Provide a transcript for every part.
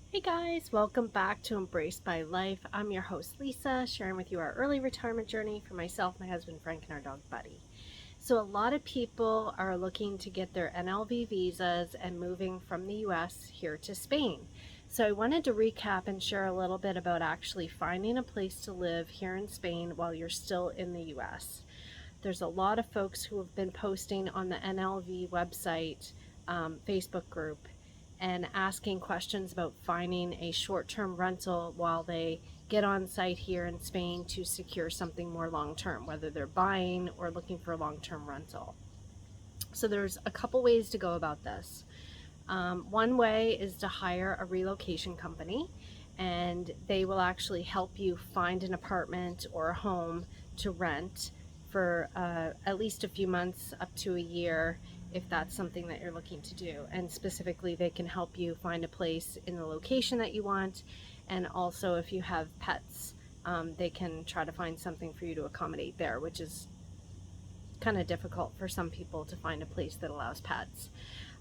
Hey guys, welcome back to Embraced by Life. I'm your host Lisa, sharing with you our early retirement journey for myself, my husband Frank, and our dog Buddy. So a lot of people are looking to get their NLV visas and moving from the US here to Spain. So I wanted to recap and share a little bit about actually finding a place to live here in Spain while you're still in the US. There's a lot of folks who have been posting on the NLV website, Facebook group, and asking questions about finding a short-term rental while they get on site here in Spain to secure something more long-term, whether they're buying or looking for a long-term rental. So there's a couple ways to go about this. One way is to hire a relocation company, and they will actually help you find an apartment or a home to rent for at least a few months up to a year if that's something that you're looking to do. And specifically, they can help you find a place in the location that you want, and also if you have pets, they can try to find something for you to accommodate there, which is kind of difficult for some people to find a place that allows pets.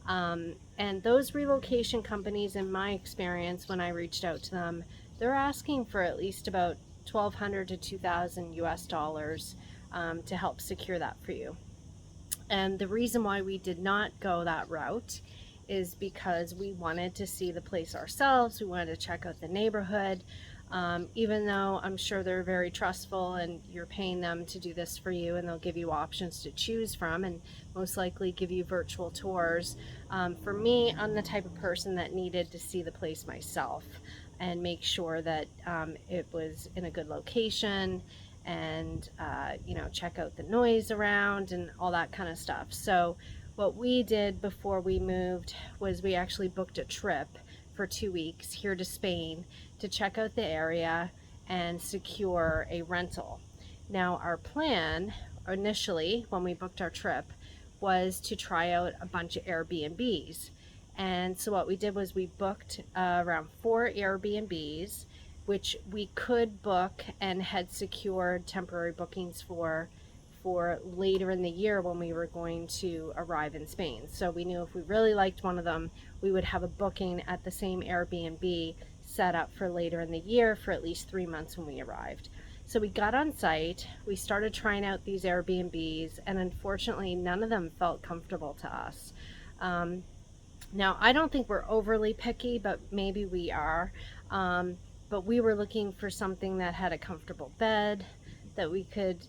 And those relocation companies, in my experience, when I reached out to them, they're asking for at least about 1,200 to 2,000 US dollars to help secure that for you. And the reason why we did not go that route is because we wanted to see the place ourselves. We wanted to check out the neighborhood. Even though I'm sure they're very trustful and you're paying them to do this for you, and they'll give you options to choose from and most likely give you virtual tours. For me, I'm the type of person that needed to see the place myself and make sure that it was in a good location, and check out the noise around and all that kind of stuff. So what we did before we moved was we actually booked a trip for 2 weeks here to Spain to check out the area and secure a rental. Now, our plan initially when we booked our trip was to try out a bunch of Airbnbs. And so what we did was we booked around 4 Airbnbs, which we could book and had secured temporary bookings for later in the year when we were going to arrive in Spain. So we knew if we really liked one of them, we would have a booking at the same Airbnb set up for later in the year for at least 3 months when we arrived. So we got on site, we started trying out these Airbnbs, and unfortunately none of them felt comfortable to us. Now, I don't think we're overly picky, but maybe we are. But we were looking for something that had a comfortable bed, that we could,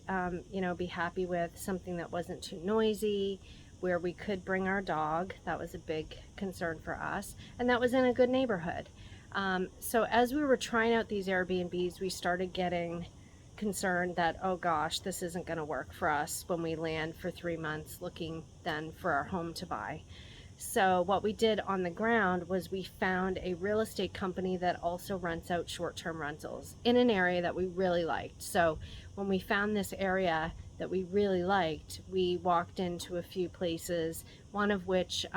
be happy with, something that wasn't too noisy, where we could bring our dog. That was a big concern for us, and that was in a good neighborhood. So as we were trying out these Airbnbs, we started getting concerned that, oh gosh, this isn't going to work for us when we land for 3 months looking then for our home to buy. So what we did on the ground was we found a real estate company that also rents out short-term rentals in an area that we really liked. So when we found this area that we really liked, we walked into a few places, one of which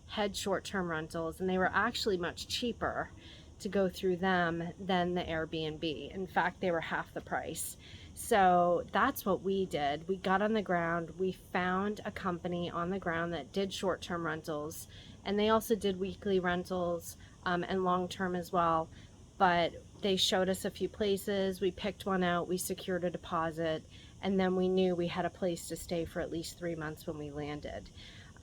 had short-term rentals, and they were actually much cheaper to go through them than the Airbnb. In fact, they were half the price. So that's what we did. We got on the ground, we found a company on the ground that did short-term rentals, and they also did weekly rentals and long-term as well. But they showed us a few places, we picked one out, we secured a deposit, and then we knew we had a place to stay for at least 3 months when we landed.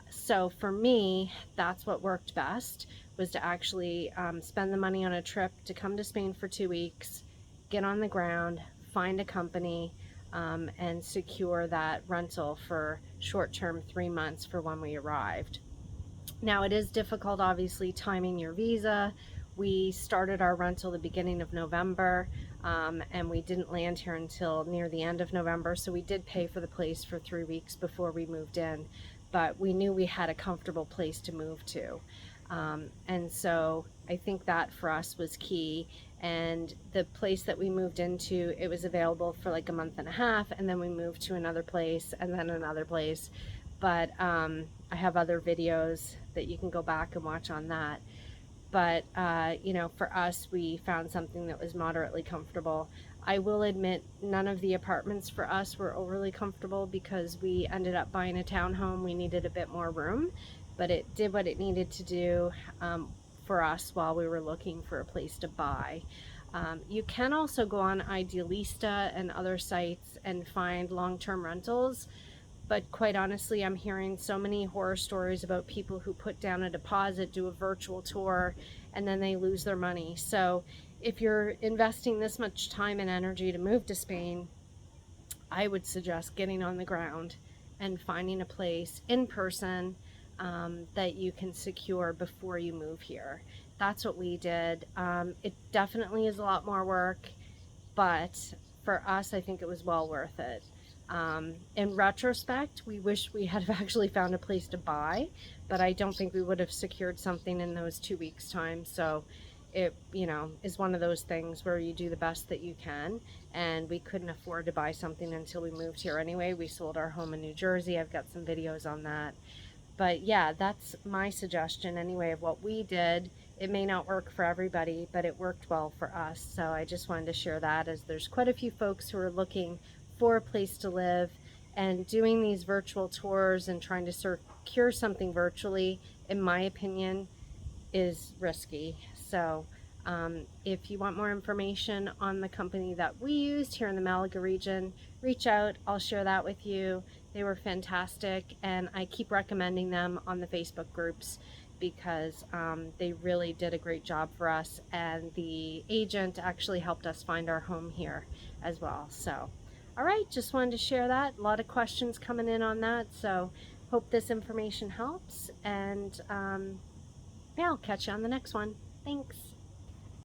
So for me, that's what worked best, was to actually spend the money on a trip to come to Spain for 2 weeks, get on the ground, find a company, and secure that rental for short-term 3 months for when we arrived. Now, it is difficult, obviously, timing your visa. We started our rental the beginning of November, and we didn't land here until near the end of November, so we did pay for the place for 3 weeks before we moved in, but we knew we had a comfortable place to move to. And so I think that for us was key. And the place that we moved into, it was available for like a month and a half, and then we moved to another place and then another place. But I have other videos that you can go back and watch on that. But for us, we found something that was moderately comfortable. I will admit none of the apartments for us were overly comfortable because we ended up buying a townhome. We needed a bit more room, but it did what it needed to do for us while we were looking for a place to buy. You can also go on Idealista and other sites and find long-term rentals, but quite honestly, I'm hearing so many horror stories about people who put down a deposit, do a virtual tour, and then they lose their money. So if you're investing this much time and energy to move to Spain, I would suggest getting on the ground and finding a place in person that you can secure before you move here. That's what we did. It definitely is a lot more work, but for us, I think it was well worth it. In retrospect, we wish we had actually found a place to buy, but I don't think we would have secured something in those 2 weeks' time. So it, is one of those things where you do the best that you can, and we couldn't afford to buy something until we moved here anyway. We sold our home in New Jersey. I've got some videos on that. But yeah, that's my suggestion anyway of what we did. It may not work for everybody, but it worked well for us. So I just wanted to share that, as there's quite a few folks who are looking for a place to live, and doing these virtual tours and trying to secure something virtually, in my opinion, is risky. So if you want more information on the company that we used here in the Malaga region, reach out. I'll share that with you. They were fantastic, and I keep recommending them on the Facebook groups because they really did a great job for us, and the agent actually helped us find our home here as well. So all right, just wanted to share that. A lot of questions coming in on that, so hope this information helps, and yeah, I'll catch you on the next one. Thanks.